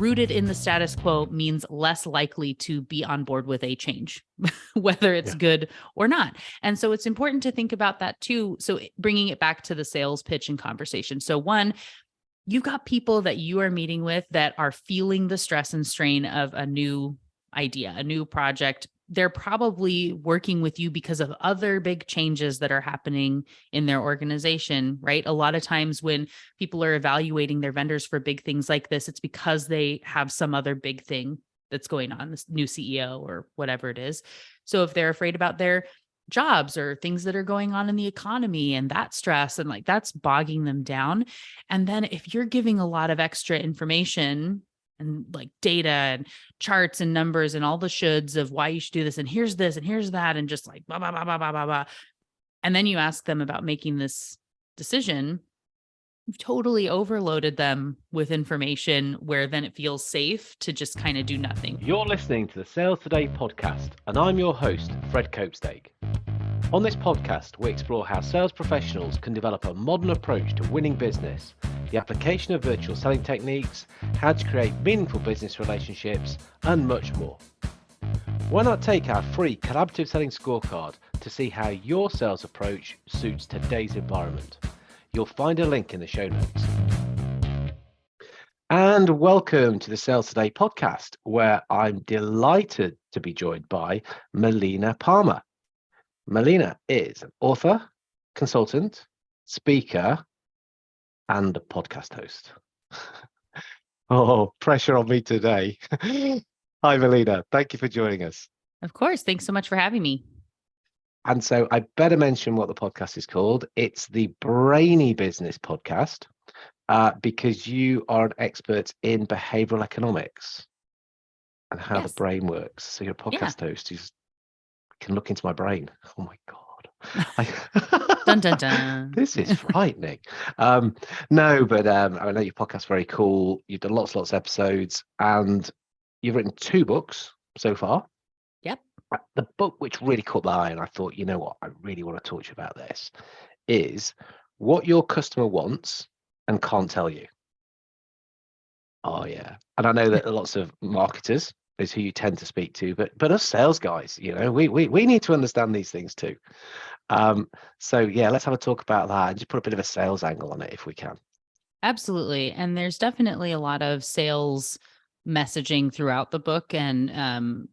rooted in the status quo means less likely to be on board with a change, whether it's good or not. And so it's important to think about that too. So bringing it back to the sales pitch and conversation. So one, you've got people that you are meeting with that are feeling the stress and strain of a new idea, a new project. They're probably working with you because of other big changes that are happening in their organization, right? A lot of times when people are evaluating their vendors for big things like this, it's because they have some other big thing that's going on, this new CEO or whatever it is. So if they're afraid about their jobs or things that are going on in the economy and that stress and like that's bogging them down. And then if you're giving a lot of extra information and like data and charts and numbers and all the shoulds of why you should do this and here's that and just like blah, blah, blah, blah, blah, blah, blah. And then you ask them about making this decision, you've totally overloaded them with information where then it feels safe to just kind of do nothing. You're listening to the Sales Today podcast, and I'm your host, Fred Copestake. On this podcast, we explore how sales professionals can develop a modern approach to winning business, the application of virtual selling techniques, how to create meaningful business relationships, and much more. Why not take our free collaborative selling scorecard to see how your sales approach suits today's environment? You'll find a link in the show notes. And welcome to the Sales Today podcast, where I'm delighted to be joined by Melina Palmer. Melina is an author, consultant, speaker, and a podcast host. Oh, pressure on me today. Hi, Melina. Thank you for joining us. Of course. Thanks so much for having me. And so I better mention what the podcast is called. It's the Brainy Business Podcast, because you are an expert in behavioural economics and how the brain works. So you're a podcast host who can look into my brain. Oh my God. Dun, dun, dun. This is frightening. No, but I know your podcast's very cool. You've done lots of episodes, and you've written 2 books so far. Yep. The book which really caught my eye, and I thought, you know what, I really want to talk to you about this, is What Your Customer Wants and Can't Tell You. Oh, yeah. And I know that lots of marketers is who you tend to speak to, but us sales guys, you know, we need to understand these things too. So yeah, let's have a talk about that and just put a bit of a sales angle on it if we can. Absolutely. And there's definitely a lot of sales messaging throughout the book, and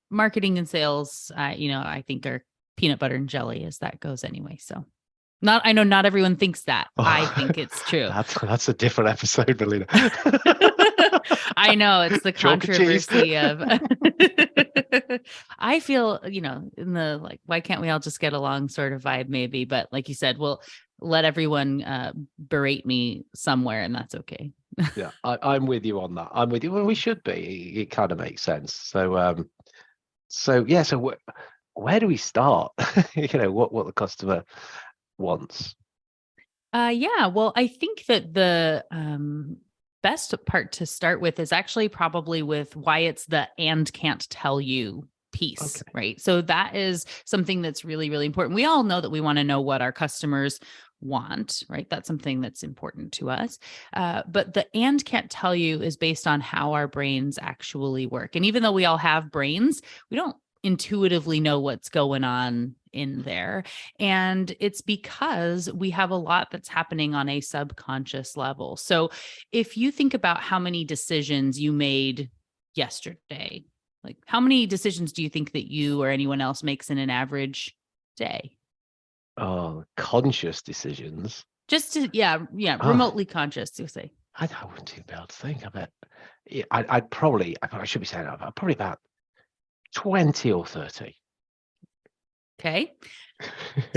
marketing and sales, I think are peanut butter and jelly as that goes anyway. So I know not everyone thinks that. I think it's true. That's a different episode, Melina. I know, it's the controversy of, I feel, in the like, why can't we all just get along sort of vibe maybe, but like you said, we'll let everyone berate me somewhere and that's okay. Yeah, I'm with you on that. I'm with you. Well, we should be. It kind of makes sense. So where do we start? What the customer wants. Well, I think that the best part to start with is actually probably with why it's the and can't tell you piece, right? So that is something that's really, really important. We all know that we want to know what our customers want, right? That's something that's important to us. But the and can't tell you is based on how our brains actually work. And even though we all have brains, we don't intuitively know what's going on in there. And it's because we have a lot that's happening on a subconscious level. So if you think about how many decisions you made yesterday, like how many decisions do you think that you or anyone else makes in an average day? Oh, conscious decisions. Just to, remotely conscious, you say. I wouldn't even be able to think. I bet I should be saying probably about 20 or 30. Okay.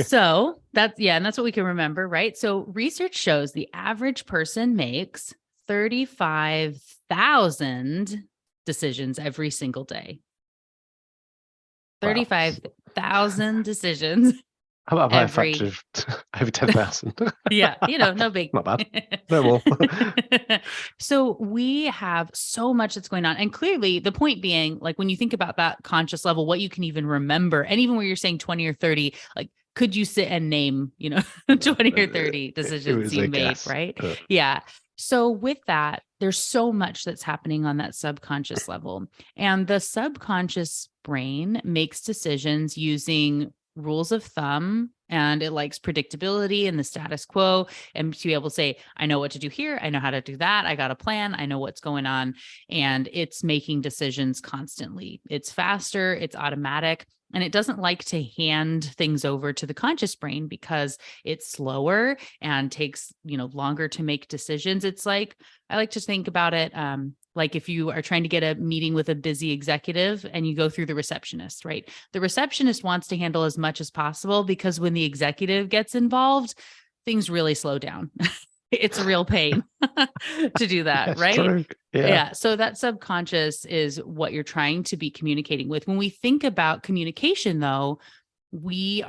So and that's what we can remember, right? So research shows the average person makes 35,000 decisions every single day. 35,000 decisions. How about a factor of over 10,000? Yeah, no big. Not bad. No more. So we have so much that's going on. And clearly the point being, like when you think about that conscious level, what you can even remember, and even where you're saying 20 or 30, like could you sit and name, 20 or 30 decisions you made, right? Yeah. So with that, there's so much that's happening on that subconscious level. And the subconscious brain makes decisions using rules of thumb, and it likes predictability and the status quo, and to be able to say, I know what to do here. I know how to do that. I got a plan. I know what's going on. And it's making decisions constantly. It's faster, it's automatic. And it doesn't like to hand things over to the conscious brain because it's slower and takes, longer to make decisions. It's like, I like to think about it like if you are trying to get a meeting with a busy executive and you go through the receptionist, right? The receptionist wants to handle as much as possible because when the executive gets involved, things really slow down. It's a real pain to do that, That's right? true. Yeah. So that subconscious is what you're trying to be communicating with. When we think about communication, though, we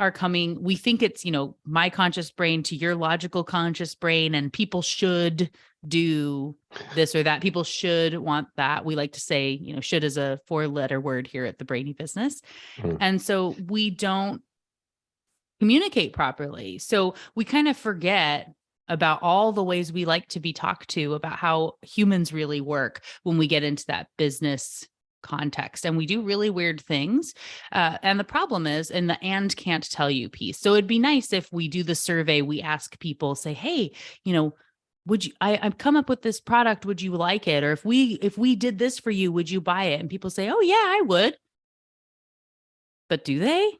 think it's, my conscious brain to your logical conscious brain, and people should do this or that. People should want that. We like to say, should is a 4-letter word here at the Brainy Business. And so we don't communicate properly. So we kind of forget about all the ways we like to be talked to about how humans really work when we get into that business context, and we do really weird things. And the problem is in the "and can't tell you" piece. So it'd be nice if we do the survey, we ask people, say, hey, would you, I've come up with this product. Would you like it? Or if we did this for you, would you buy it? And people say, oh yeah, I would. But do they?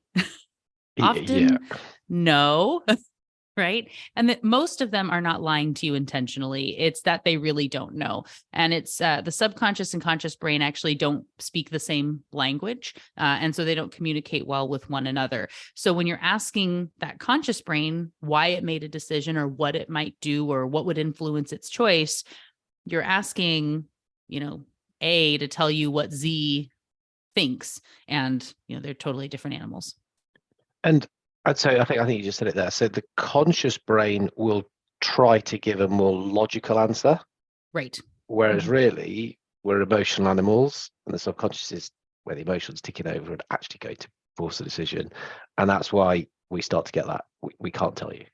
Often, no. Right. And that most of them are not lying to you intentionally. It's that they really don't know. And it's the subconscious and conscious brain actually don't speak the same language. And so they don't communicate well with one another. So when you're asking that conscious brain why it made a decision or what it might do or what would influence its choice, you're asking, A to tell you what Z thinks. And, they're totally different animals. And I'd say, I think you just said it there. So the conscious brain will try to give a more logical answer. Right. Whereas really we're emotional animals, and the subconscious is where the emotions ticking over and actually going to force a decision. And that's why we start to get that. We can't tell you.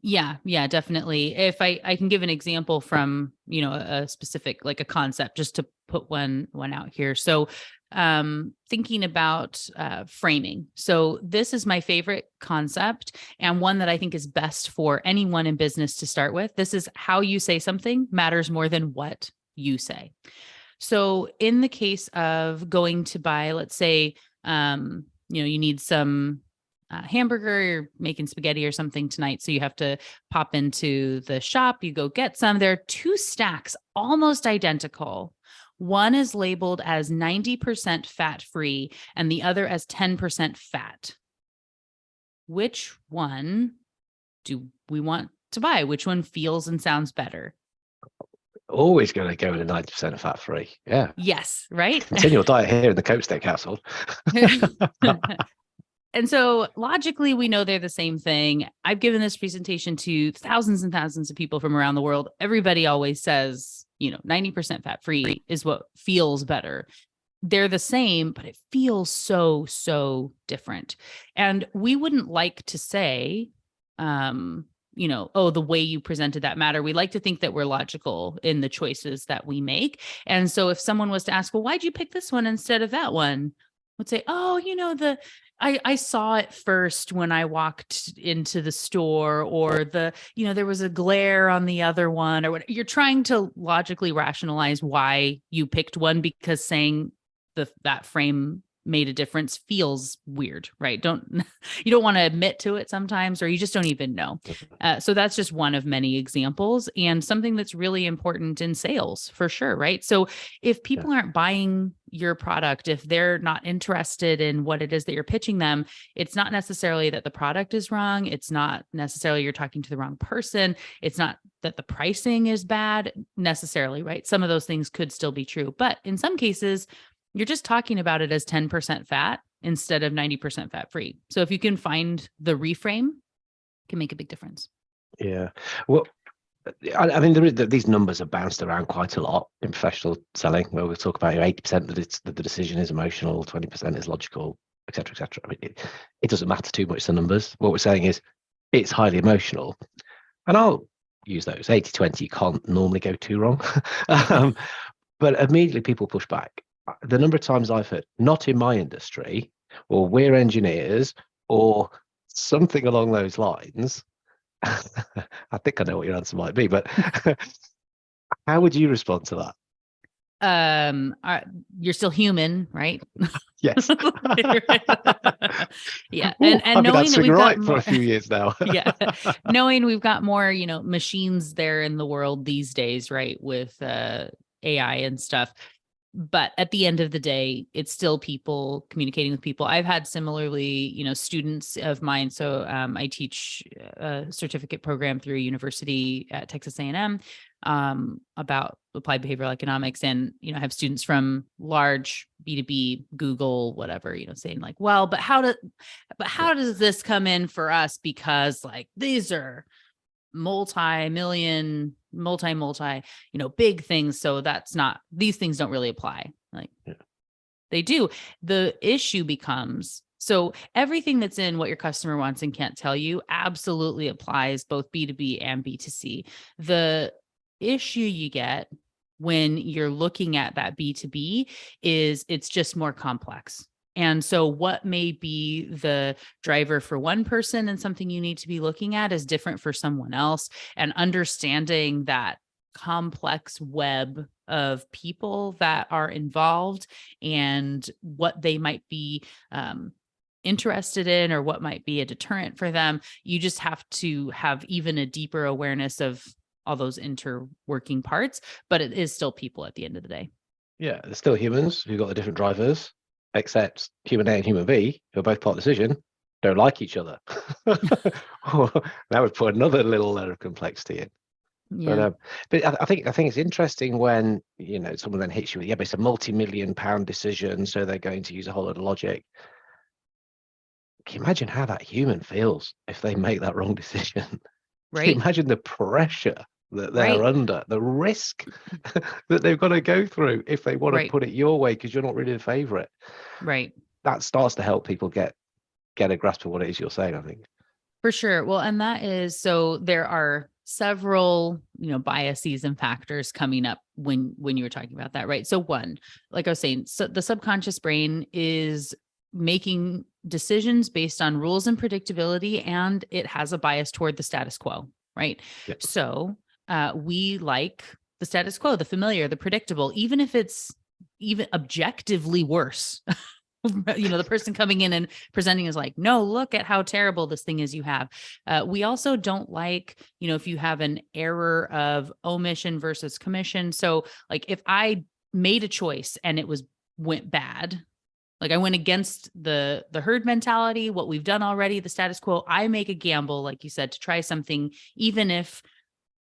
Yeah, definitely. If I can give an example from, a specific, like a concept, just to put one out here. So thinking about framing. So this is my favorite concept, and one that I think is best for anyone in business to start with. This is how you say something matters more than what you say. So in the case of going to buy, let's say, you need some hamburger, you're making spaghetti or something tonight. So you have to pop into the shop, you go get some. There are 2 stacks almost identical. One is labeled as 90% fat-free and the other as 10% fat. Which one do we want to buy? Which one feels and sounds better? Always going to go with a 90% fat-free. Yeah. Yes, right? Continue your diet here in the Copestake household. And so logically, we know they're the same thing. I've given this presentation to thousands and thousands of people from around the world. Everybody always says, 90% fat-free is what feels better. They're the same, but it feels so, so different. And we wouldn't like to say, the way you presented that matter. We like to think that we're logical in the choices that we make. And so if someone was to ask, well, why'd you pick this one instead of that one? Would say, oh, I saw it first when I walked into the store, or there was a glare on the other one, or what. You're trying to logically rationalize why you picked one, because saying that frame made a difference feels weird, right? You don't want to admit to it sometimes, or you just don't even know. So that's just one of many examples, and something that's really important in sales for sure, right? So if people aren't buying your product, if they're not interested in what it is that you're pitching them, it's not necessarily that the product is wrong. It's not necessarily you're talking to the wrong person. It's not that the pricing is bad necessarily, right? Some of those things could still be true, but in some cases, you're just talking about it as 10% fat instead of 90% fat free. So if you can find the reframe, it can make a big difference. Yeah. Well, I mean, these numbers are bounced around quite a lot in professional selling, where we talk about 80% that the decision is emotional, 20% is logical, et cetera, et cetera. I mean, it doesn't matter too much, the numbers. What we're saying is it's highly emotional. And I'll use those. 80-20 can't normally go too wrong. But immediately people push back. The number of times I've heard, not in my industry, or we're engineers, or something along those lines. I think I know what your answer might be, but how would you respond to that? You're still human, right? Yes. Yeah. Ooh, And I've been knowing that answering we've got right for more, a few years now. yeah, knowing we've got more, machines there in the world these days, right? With AI and stuff. But at the end of the day, it's still people communicating with people. I've had similarly, students of mine. So I teach a certificate program through a university at Texas A&M about applied behavioral economics. And, I have students from large B2B, Google, whatever, saying like, well, but how does this come in for us? Because like, these are multi-million, multi, big things. So these things don't really apply. Like they do. The issue becomes, so everything that's in what your customer wants and can't tell you absolutely applies both B2B and B2C. The issue you get when you're looking at that B2B is it's just more complex. And so what may be the driver for one person and something you need to be looking at is different for someone else. And understanding that complex web of people that are involved and what they might be interested in or what might be a deterrent for them, you just have to have even a deeper awareness of all those interworking parts, but it is still people at the end of the day. Yeah, they're still humans who've got the different drivers, except human A and human B, who are both part of the decision, don't like each other. That would put another little layer of complexity in. Yeah. But I think it's interesting when someone then hits you with, but it's a multi-million-pound decision, so they're going to use a whole lot of logic. Can you imagine how that human feels if they make that wrong decision? Right. Can you imagine the pressure that they're Right. under, the risk that they've got to go through if they want to put it your way because you're not really the favorite? Right. That starts to help people get a grasp of what it is you're saying, I think. For sure. Well, and that is, so there are several, biases and factors coming up when you were talking about that, right? So one, like I was saying, so the subconscious brain is making decisions based on rules and predictability, and it has a bias toward the status quo, right? Yep. So we like the status quo, the familiar, the predictable, even if it's even objectively worse. The person coming in and presenting is like, no, look at how terrible this thing is you have. We also don't like, if you have an error of omission versus commission. So like if I made a choice and it went bad, like I went against the herd mentality, what we've done already, the status quo, I make a gamble, like you said, to try something, even if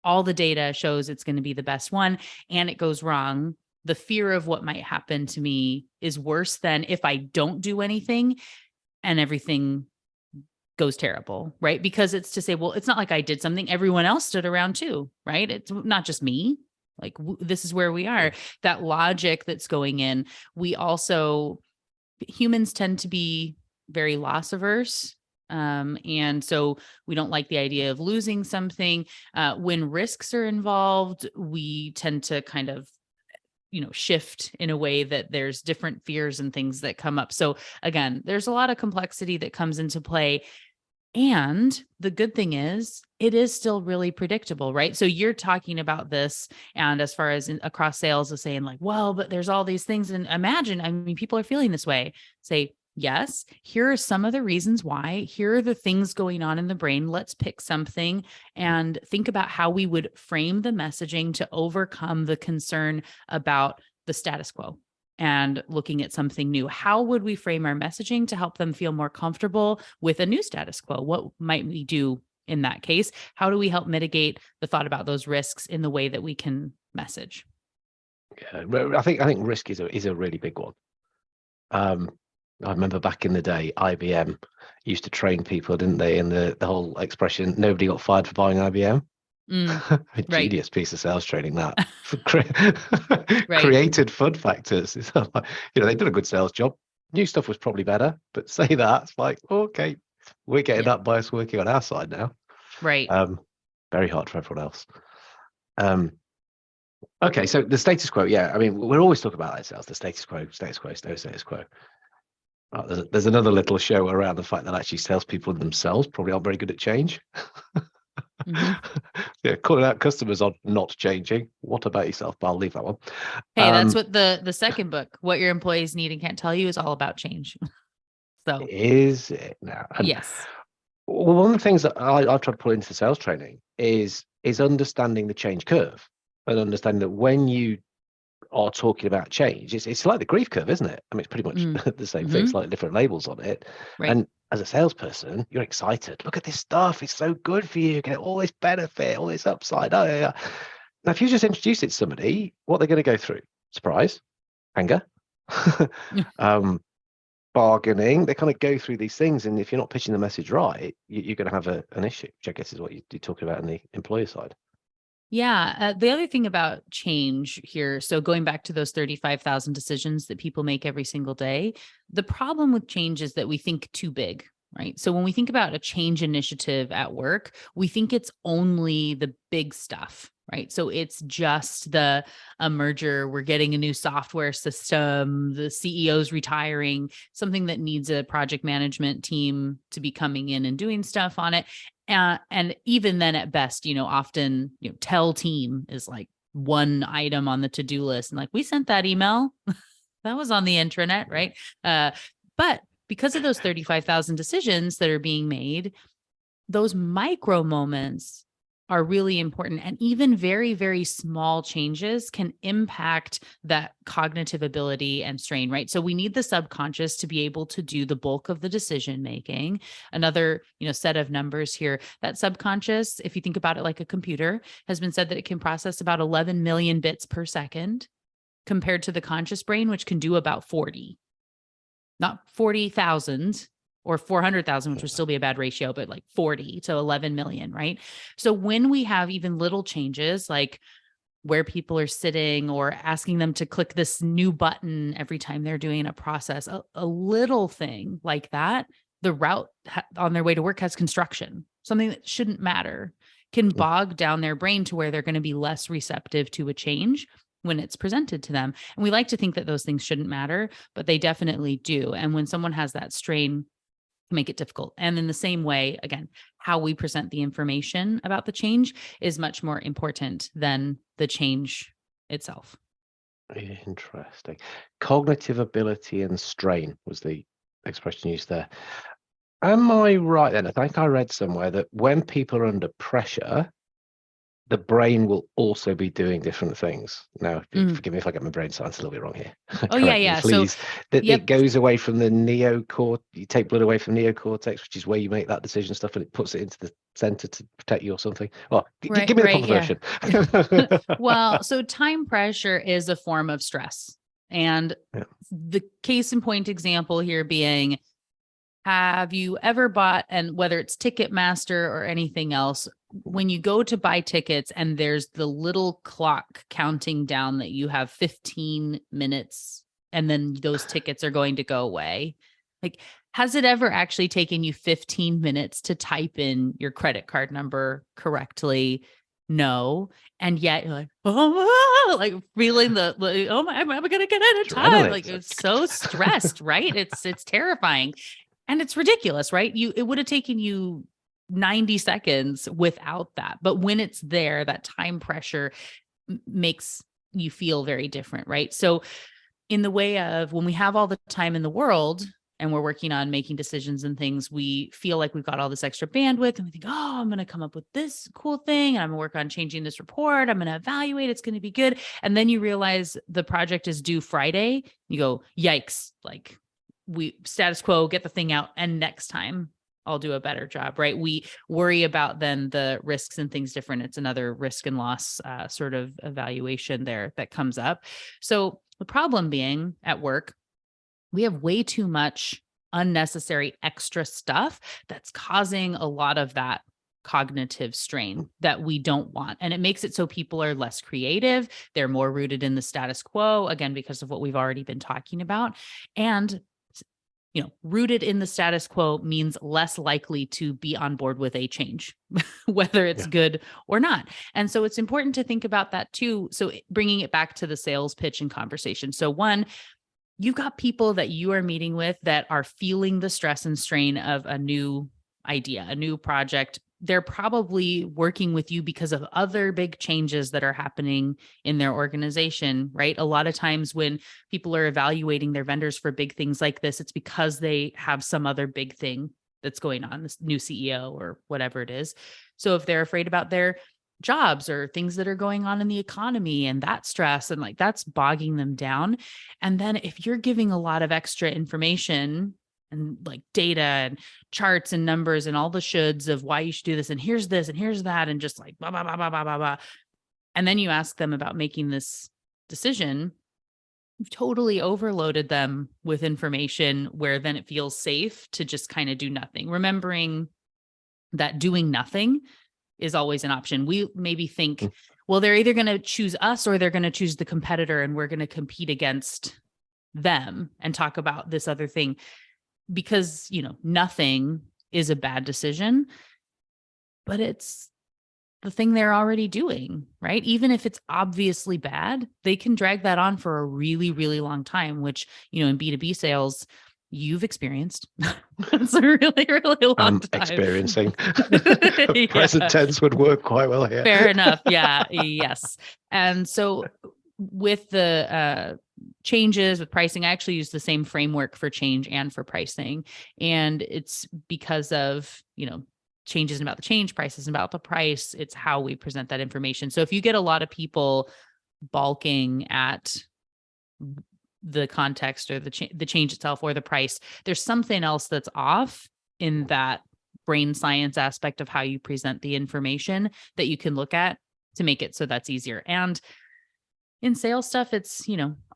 all the data shows it's going to be the best one and it goes wrong. The fear of what might happen to me is worse than if I don't do anything and everything goes terrible, right? Because it's to say, well, it's not like I did something, everyone else stood around too, right? It's not just me. Like this is where we are. That logic that's going in. Humans tend to be very loss averse. And so we don't like the idea of losing something. When risks are involved, we tend to kind of shift in a way that there's different fears and things that come up. So again, there's a lot of complexity that comes into play. And the good thing is it is still really predictable, right? So you're talking about this, and as far as across sales is saying like, well, but there's all these things. And imagine, people are feeling this way. Say, yes, here are some of the reasons why. Here are the things going on in the brain. Let's pick something and think about how we would frame the messaging to overcome the concern about the status quo and looking at something new. How would we frame our messaging to help them feel more comfortable with a new status quo? What might we do in that case? How do we help mitigate the thought about those risks in the way that we can message? Yeah, I think risk is a really big one. I remember back in the day, IBM used to train people, didn't they? And the whole expression, nobody got fired for buying IBM. A Right. genius piece of sales training that. Right. Created fun factors. They did a good sales job. New stuff was probably better, but say that, it's like, okay, we're getting that bias working on our side now. Right. But very hard for everyone else. Okay, so the status quo, yeah. I mean, we're always talking about ourselves, the status quo, status quo, status quo. There's another little show around the fact that actually salespeople themselves probably aren't very good at change. Yeah, calling out customers on not changing. What about yourself? But I'll leave that one. Hey, that's what the second book, What Your Employees Need and Can't Tell You, is all about change. So is it now? And yes. well, one of the things that I've tried to put into sales training is understanding the change curve and understanding that when you are talking about change, it's like the grief curve, isn't it? I mean, it's pretty much the same thing, slightly different labels on it. Right. And as a salesperson, you're excited. Look at this stuff. It's so good for you. Get all this benefit, all this upside. Oh, yeah. Now, if you just introduce it to somebody, what they're going to go through? Surprise, anger, bargaining. They kind of go through these things. And if you're not pitching the message right, you're going to have an issue, which I guess is what you're talking about on the employer side. Yeah. The other thing about change here, so going back to those 35,000 decisions that people make every single day, the problem with change is that we think too big, right? So when we think about a change initiative at work, we think it's only the big stuff, right? So it's just a merger, we're getting a new software system, the CEO's retiring, something that needs a project management team to be coming in and doing stuff on it. And even then at best, often, tell team is like one item on the to-do list. And like, we sent that email that was on the intranet, right? But because of those 35,000 decisions that are being made, those micro moments are really important. And even very, very small changes can impact that cognitive ability and strain, right? So we need the subconscious to be able to do the bulk of the decision making. Another, set of numbers here, that subconscious, if you think about it like a computer, has been said that it can process about 11 million bits per second compared to the conscious brain, which can do about 40, not 40,000. Or 400,000, which would still be a bad ratio, but like 40 to 11 million, right? So when we have even little changes, like where people are sitting or asking them to click this new button every time they're doing a process, a little thing like that, the route on their way to work has construction, something that shouldn't matter, can bog down their brain to where they're going to be less receptive to a change when it's presented to them. And we like to think that those things shouldn't matter, but they definitely do. And when someone has that strain, make it difficult. And in the same way, again, how we present the information about the change is much more important than the change itself. Interesting. Cognitive ability and strain was the expression used there. Am I right then? I think I read somewhere that when people are under pressure, the brain will also be doing different things. Now, forgive me if I get my brain science a little bit wrong here. Oh, yeah. Please. So it goes away from the neocortex. You take blood away from neocortex, which is where you make that decision stuff, and it puts it into the center to protect you or something. Well, give me the proper version. Well, so time pressure is a form of stress. And the case in point example here being, have you ever bought, and whether it's Ticketmaster or anything else, when you go to buy tickets and there's the little clock counting down that you have 15 minutes and then those tickets are going to go away, like, has it ever actually taken you 15 minutes to type in your credit card number correctly? No. And yet you're like, oh, like feeling oh my, am I going to get out of time? Like, it's so stressed, right? It's terrifying. And it's ridiculous, right? It would have taken you 90 seconds without that. But when it's there, that time pressure makes you feel very different, right? So in the way of when we have all the time in the world and we're working on making decisions and things, we feel like we've got all this extra bandwidth and we think, oh, I'm going to come up with this cool thing and I'm going to work on changing this report. I'm going to evaluate. It's going to be good. And then you realize the project is due Friday. You go, yikes, like, we status quo, get the thing out, and next time I'll do a better job, right? We worry about then the risks and things different. It's another risk and loss sort of evaluation there that comes up. So the problem being at work, we have way too much unnecessary extra stuff that's causing a lot of that cognitive strain that we don't want. And it makes it so people are less creative. They're more rooted in the status quo, again, because of what we've already been talking about. And rooted in the status quo means less likely to be on board with a change, whether it's good or not. And so it's important to think about that too. So bringing it back to the sales pitch and conversation. So one, you've got people that you are meeting with that are feeling the stress and strain of a new idea, a new project. They're probably working with you because of other big changes that are happening in their organization, right? A lot of times when people are evaluating their vendors for big things like this, it's because they have some other big thing that's going on, this new CEO or whatever it is. So if they're afraid about their jobs or things that are going on in the economy and that stress and like that's bogging them down. And then if you're giving a lot of extra information and like data and charts and numbers and all the shoulds of why you should do this and here's that and just like blah blah blah blah blah blah blah, and then you ask them about making this decision, you've totally overloaded them with information where then it feels safe to just kind of do nothing, remembering that doing nothing is always an option. We maybe think, well, they're either going to choose us or they're going to choose the competitor and we're going to compete against them and talk about this other thing because, nothing is a bad decision, but it's the thing they're already doing, right? Even if it's obviously bad, they can drag that on for a really, really long time, which, in B2B sales, you've experienced. It's a really, really long time. Experiencing. Present tense would work quite well here. Fair enough. Yeah. Yes. And so with the changes with pricing, I actually use the same framework for change and for pricing. And it's because of, changes about the change, prices about the price. It's how we present that information. So if you get a lot of people balking at the context or the change itself or the price, there's something else that's off in that brain science aspect of how you present the information that you can look at to make it so that's easier. And in sales stuff, it's,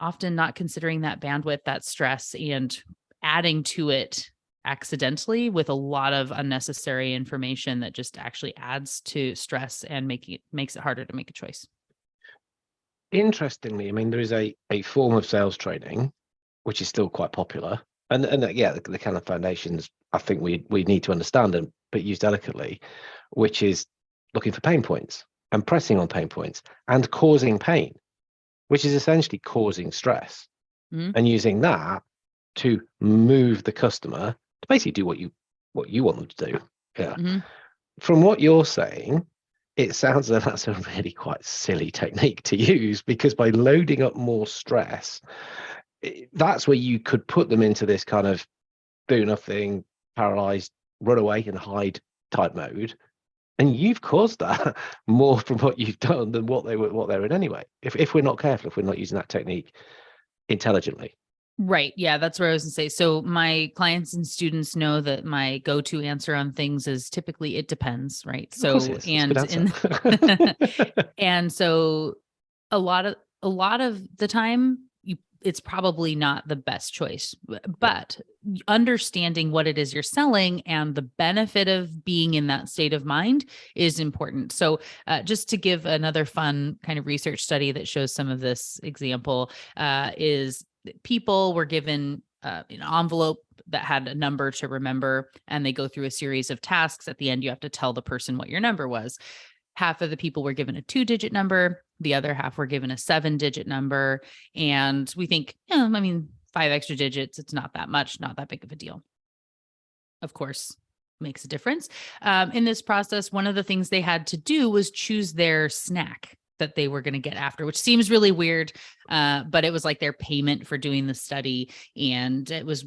often not considering that bandwidth, that stress, and adding to it accidentally with a lot of unnecessary information that just actually adds to stress and makes it harder to make a choice. Interestingly, there is a form of sales training which is still quite popular, and the kind of foundations I think we need to understand but use delicately, which is looking for pain points and pressing on pain points and causing pain, which is essentially causing stress, and using that to move the customer to basically do what you want them to do. Yeah. From what you're saying, it sounds like that's a really quite silly technique to use, because by loading up more stress, that's where you could put them into this kind of do nothing, paralyzed, run away and hide type mode. And you've caused that more from what you've done than what they're in anyway. If we're not careful, if we're not using that technique intelligently. Right. Yeah, that's where I was going to say. So my clients and students know that my go-to answer on things is typically it depends, right? So and so a lot of the time it's probably not the best choice, but understanding what it is you're selling and the benefit of being in that state of mind is important. So just to give another fun kind of research study that shows some of this example is people were given an envelope that had a number to remember, and they go through a series of tasks. At the end, you have to tell the person what your number was. Half of the people were given a 2-digit number. The other half were given a 7-digit number. And we think, 5 extra digits, it's not that much, not that big of a deal. Of course, makes a difference. In this process, one of the things they had to do was choose their snack that they were going to get after, which seems really weird. But it was like their payment for doing the study. And it was,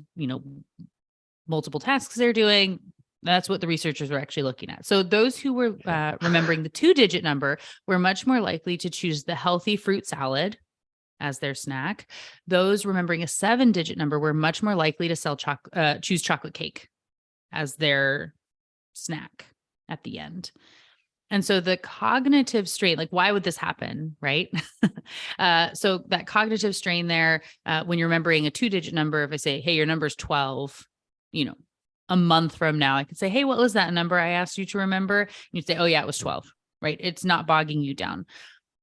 multiple tasks they're doing. That's what the researchers were actually looking at. So those who were remembering the 2-digit number were much more likely to choose the healthy fruit salad as their snack. Those remembering a 7-digit number were much more likely to choose chocolate cake as their snack at the end. And so the cognitive strain, like why would this happen, right? So that cognitive strain there, when you're remembering a 2-digit number, if I say, hey, your number's 12, a month from now, I could say, hey, what was that number I asked you to remember? And you'd say, oh yeah, it was 12, right? It's not bogging you down.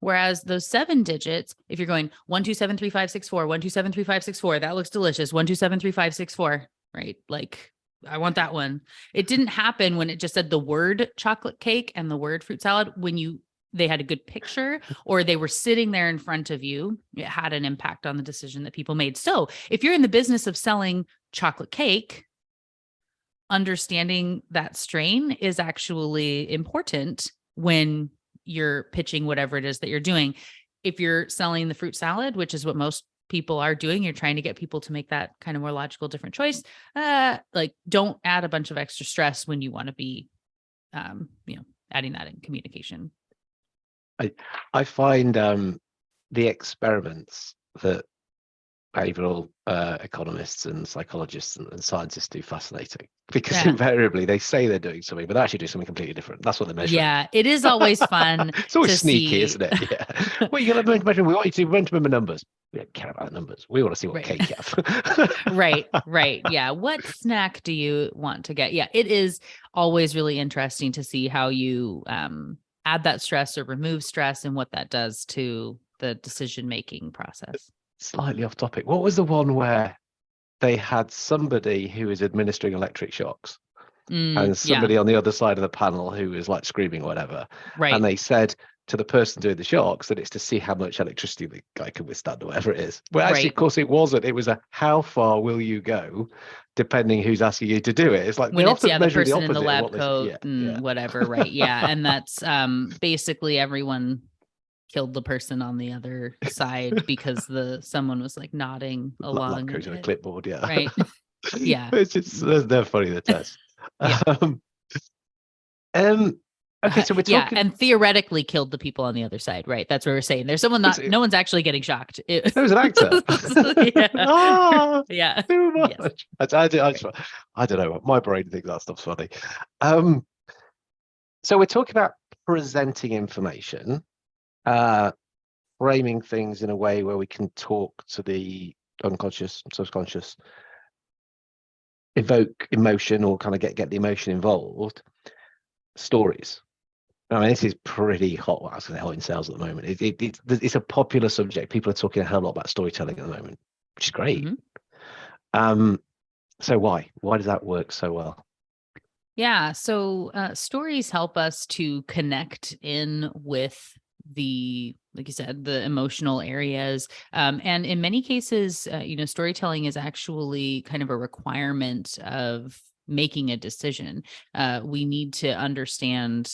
Whereas those 7 digits, if you're going 1273564, 1273564, that looks delicious. 1273564, right? Like, I want that one. It didn't happen when it just said the word chocolate cake and the word fruit salad. When they had a good picture or they were sitting there in front of you, it had an impact on the decision that people made. So if you're in the business of selling chocolate cake, understanding that strain is actually important when you're pitching whatever it is that you're doing. If you're selling the fruit salad, which is what most people are doing, you're trying to get people to make that kind of more logical, different choice. Like, don't add a bunch of extra stress when you want to be, adding that in communication. I find the experiments that behavioural economists and psychologists and scientists do fascinating, because invariably they say they're doing something, but they actually do something completely different. That's what they're measuring. Yeah, it is always fun. It's always to sneaky, see. isn't it? Yeah. Well, you're going to measure. We want you to remember numbers. We don't care about the numbers. We want to see what cake you have. Right. Yeah. What snack do you want to get? Yeah, it is always really interesting to see how you add that stress or remove stress and what that does to the decision-making process. Slightly off topic. What was the one where they had somebody who was administering electric shocks and somebody on the other side of the panel who was like screaming or whatever? Right. And they said to the person doing the shocks that it's to see how much electricity the guy can withstand or whatever it is. Well, actually, of course, it wasn't. It was a how far will you go, depending who's asking you to do it. It's like when they it's often the measure person the in the opposite lab of what coat and whatever, right? Yeah, and that's basically everyone killed the person on the other side because someone was like nodding along. Lab coat on a clipboard, yeah. Right. Yeah. It's just they're funny, the tests. Yeah. Okay, so we're talking, and theoretically killed the people on the other side, right? That's what we're saying. There's someone no one's actually getting shocked. There was an actor. Yeah. Too much. Yes. I don't know. My brain thinks that stuff's funny. So we're talking about presenting information, framing things in a way where we can talk to the unconscious, subconscious, evoke emotion or kind of get the emotion involved. Stories. I mean, this is pretty hot. Well, I was going to say hot in sales at the moment. It's a popular subject. People are talking a hell of a lot about storytelling at the moment, which is great. Mm-hmm. So why does that work so well? Yeah. So stories help us to connect in with like you said, the emotional areas. And in many cases, storytelling is actually kind of a requirement of making a decision. We need to understand,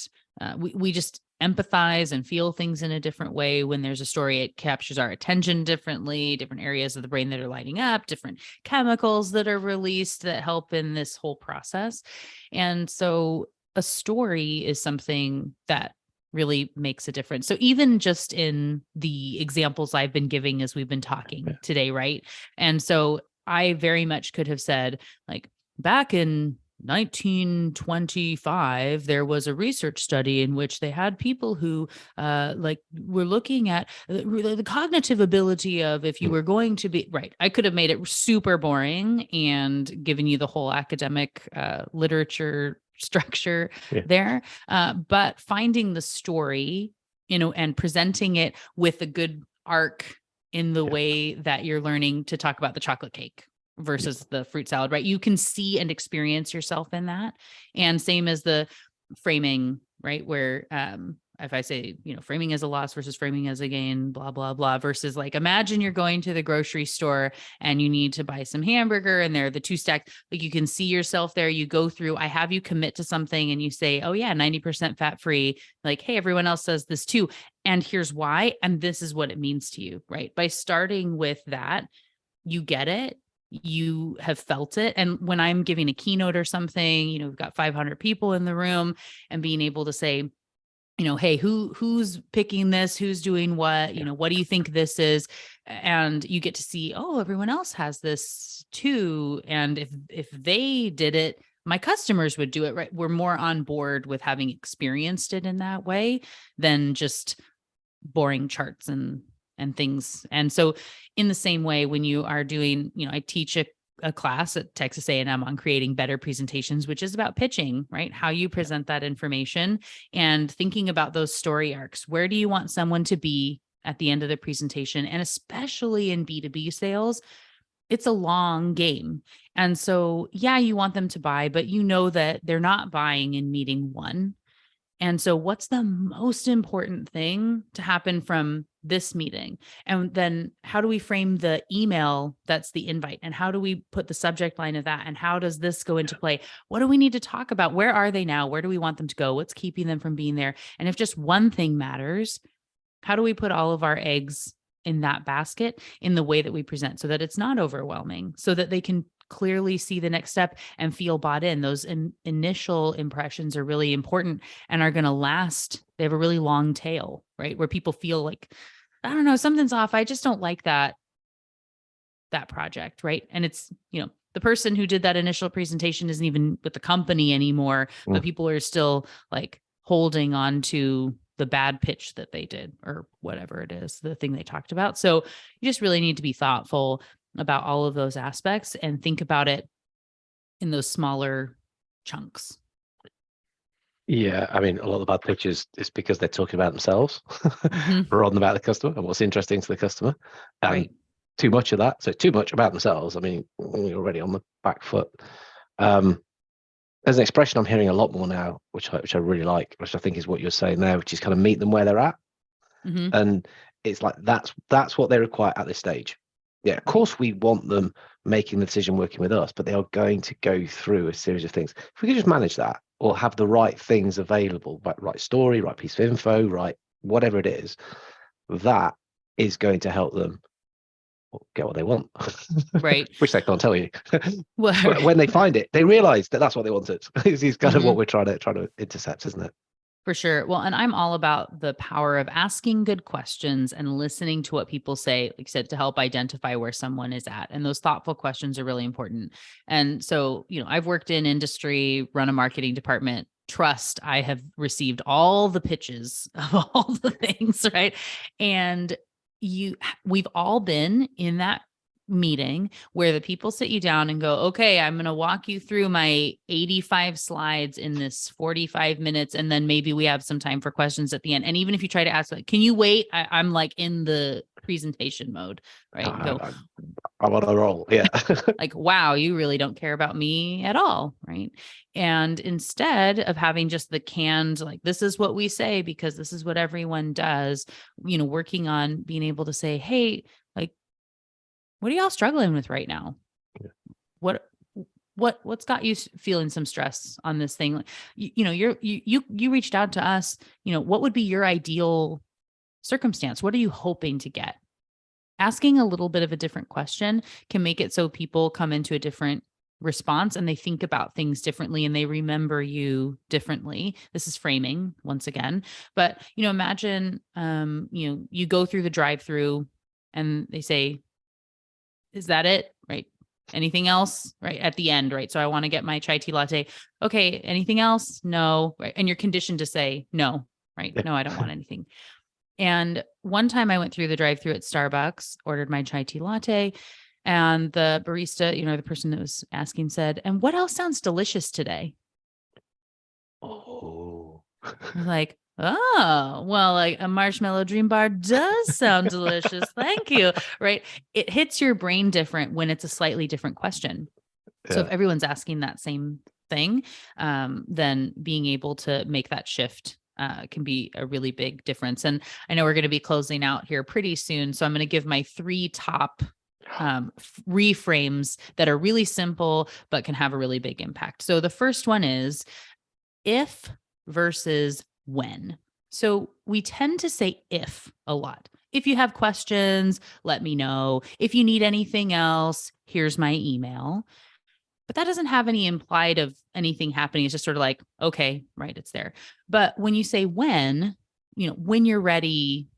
we just empathize and feel things in a different way. When there's a story, it captures our attention differently, different areas of the brain that are lighting up, different chemicals that are released that help in this whole process. And so a story is something that really makes a difference. So even just in the examples I've been giving as we've been talking today, right? And so I very much could have said, like, back in 1925, there was a research study in which they had people who were looking at the cognitive ability of if you were going to be right. I could have made it super boring and given you the whole academic literature structure there. But finding the story, and presenting it with a good arc in the way that you're learning to talk about the chocolate cake versus the fruit salad, right? You can see and experience yourself in that. And same as the framing, right? Where if I say, framing as a loss versus framing as a gain, blah, blah, blah, versus like, imagine you're going to the grocery store and you need to buy some hamburger and they're the two stacked, like you can see yourself there. You go through, I have you commit to something and you say, oh yeah, 90% fat free. Like, hey, everyone else says this too. And here's why. And this is what it means to you, right? By starting with that, you get it. You have felt it. And when I'm giving a keynote or something, we've got 500 people in the room and being able to say, hey, who's picking this? Who's doing what? What do you think this is? And you get to see, oh, everyone else has this too. And if they did it, my customers would do it, right? We're more on board with having experienced it in that way than just boring charts and things. And so in the same way, when you are doing, I teach a class at Texas A&M on creating better presentations, which is about pitching, right? How you present that information and thinking about those story arcs. Where do you want someone to be at the end of the presentation? And especially in B2B sales, it's a long game. And so, yeah, you want them to buy, but you know that they're not buying in meeting one. And so what's the most important thing to happen from this meeting? And then how do we frame the email that's the invite? And how do we put the subject line of that? And how does this go into play? What do we need to talk about? Where are they now? Where do we want them to go? What's keeping them from being there? And if just one thing matters, how do we put all of our eggs in that basket in the way that we present so that it's not overwhelming, so that they can clearly see the next step and feel bought in? Those initial impressions are really important and are going to last. They have a really long tail, right? Where people feel like, I don't know, something's off. I just don't like that project, right? And it's, the person who did that initial presentation isn't even with the company anymore, but people are still like holding on to the bad pitch that they did or whatever it is, the thing they talked about. So you just really need to be thoughtful about all of those aspects and think about it in those smaller chunks. Yeah, I mean, a lot of the bad pitches is because they're talking about themselves rather than about the customer and what's interesting to the customer. Right. Too much of that. So too much about themselves. I mean, you're already on the back foot. There's an expression I'm hearing a lot more now, which I really like, which I think is what you're saying there, which is kind of meet them where they're at. And it's like, that's what they require at this stage. Yeah, of course we want them making the decision, working with us, but they are going to go through a series of things. If we could just manage that or have the right things available, right story, right piece of info, right, whatever it is, that is going to help them get what they want, right? Which they can't tell you. Well, but when they find it, they realize that that's what they wanted. It's kind of what we're trying to intercept, isn't it? For sure. Well, and I'm all about the power of asking good questions and listening to what people say, like I said, to help identify where someone is at. And those thoughtful questions are really important. And so, I've worked in industry, run a marketing department. Trust, I have received all the pitches of all the things, right? And we've all been in that meeting where the people sit you down and go, okay, I'm going to walk you through my 85 slides in this 45 minutes. And then maybe we have some time for questions at the end. And even if you try to ask, like, can you wait? I'm like in the presentation mode, right? I'm on a roll. Yeah. Like, wow, you really don't care about me at all. Right. And instead of having just the canned, like, this is what we say because this is what everyone does, working on being able to say, hey, like, what are y'all struggling with right now? Yeah. What's got you feeling some stress on this thing? You reached out to us, what would be your ideal circumstance? What are you hoping to get? Asking a little bit of a different question can make it so people come into a different response and they think about things differently and they remember you differently. This is framing once again, but imagine, you go through the drive-through and they say, is that it? Right. Anything else? Right. At the end. Right. So I want to get my chai tea latte. Okay. Anything else? No. Right. And you're conditioned to say no. Right. No, I don't want anything. And one time I went through the drive-through at Starbucks, ordered my chai tea latte, and the barista, the person that was asking said, and what else sounds delicious today? Oh, I'm like, oh, well, like a marshmallow dream bar does sound delicious. Thank you. Right. It hits your brain different when it's a slightly different question. Yeah. So if everyone's asking that same thing, then being able to make that shift can be a really big difference. And I know we're going to be closing out here pretty soon. So I'm going to give my 3 top reframes that are really simple, but can have a really big impact. So the first one is if versus when. So we tend to say if a lot. If you have questions, let me know. If you need anything else, here's my email. But that doesn't have any implied of anything happening. It's just sort of like, okay, right, it's there. But when you say when you're ready,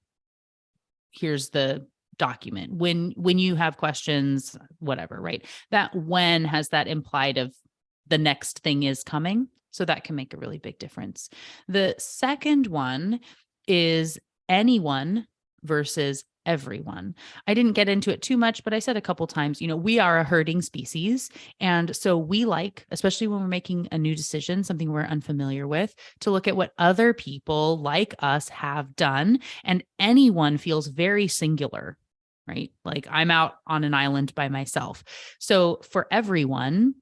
here's the document. When you have questions, whatever, right? That when has that implied of the next thing is coming. So that can make a really big difference. The second one is anyone versus everyone. I didn't get into it too much, but I said a couple times, we are a herding species. And so we like, especially when we're making a new decision, something we're unfamiliar with, to look at what other people like us have done. And anyone feels very singular. right? Like I'm out on an island by myself. So for everyone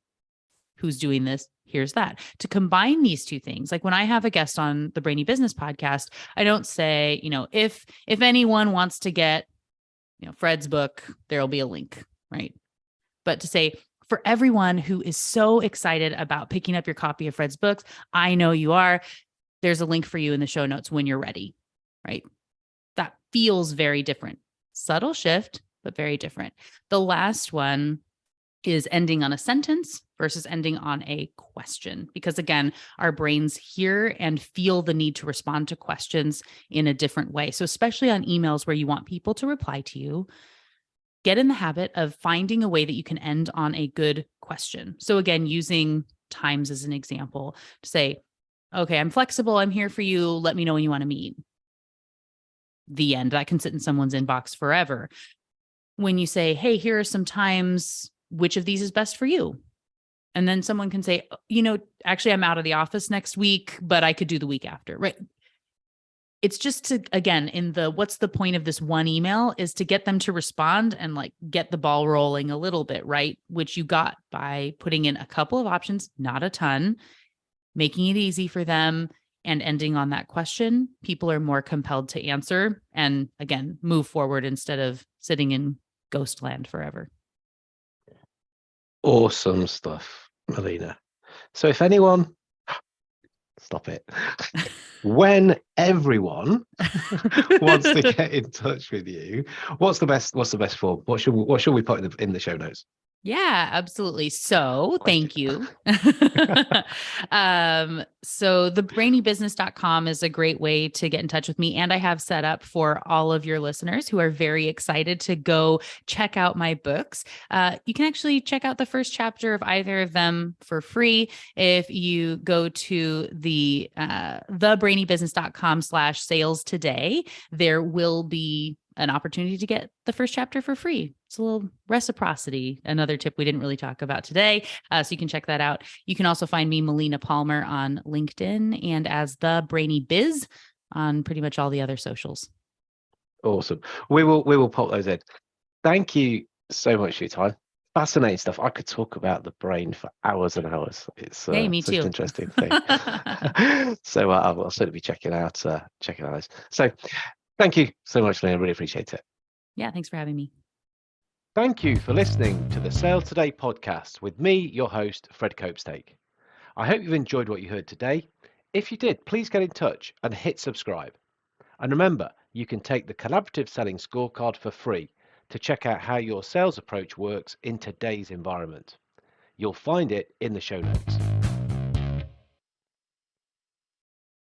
who's doing this, here's that. To combine these two things, like when I have a guest on the Brainy Business podcast, I don't say, if anyone wants to get, Fred's book, there'll be a link, right? But to say, for everyone who is so excited about picking up your copy of Fred's books, I know you are, there's a link for you in the show notes when you're ready, right? That feels very different. Subtle shift, but very different. The last one is ending on a sentence versus ending on a question. Because again, our brains hear and feel the need to respond to questions in a different way. So especially on emails where you want people to reply to you, get in the habit of finding a way that you can end on a good question. So again, using times as an example to say, okay, I'm flexible. I'm here for you. Let me know when you want to meet. The end. That can sit in someone's inbox forever. When you say, hey, here are some times, which of these is best for you? And then someone can say, actually, I'm out of the office next week, but I could do the week after, right? It's just to, again, what's the point of this one email is to get them to respond and like get the ball rolling a little bit, right? Which you got by putting in a couple of options, not a ton, making it easy for them and ending on that question. People are more compelled to answer and again, move forward instead of sitting in ghost land forever. Awesome stuff, Melina. So if anyone, stop it. When everyone wants to get in touch with you, what's the best form? What should we put in the show notes? Yeah, absolutely. So thank you. So the brainybusiness.com is a great way to get in touch with me. And I have set up for all of your listeners who are very excited to go check out my books. You can actually check out the first chapter of either of them for free. If you go to the thebrainybusiness.com/sales today, there will be an opportunity to get the first chapter for free. It's a little reciprocity, another tip we didn't really talk about today. So you can check that out. You can also find me, Melina Palmer, on LinkedIn and as The Brainy Biz on pretty much all the other socials. Awesome. We will pop those in. Thank you so much for your time. Fascinating stuff. I could talk about the brain for hours and hours. It's Hey, me such too. an interesting thing. So I'll certainly be checking out this. So thank you so much, Lynn. I really appreciate it. Yeah, thanks for having me. Thank you for listening to the Sales Today podcast with me, your host, Fred Copestake. I hope you've enjoyed what you heard today. If you did, please get in touch and hit subscribe. And remember, you can take the Collaborative Selling Scorecard for free to check out how your sales approach works in today's environment. You'll find it in the show notes.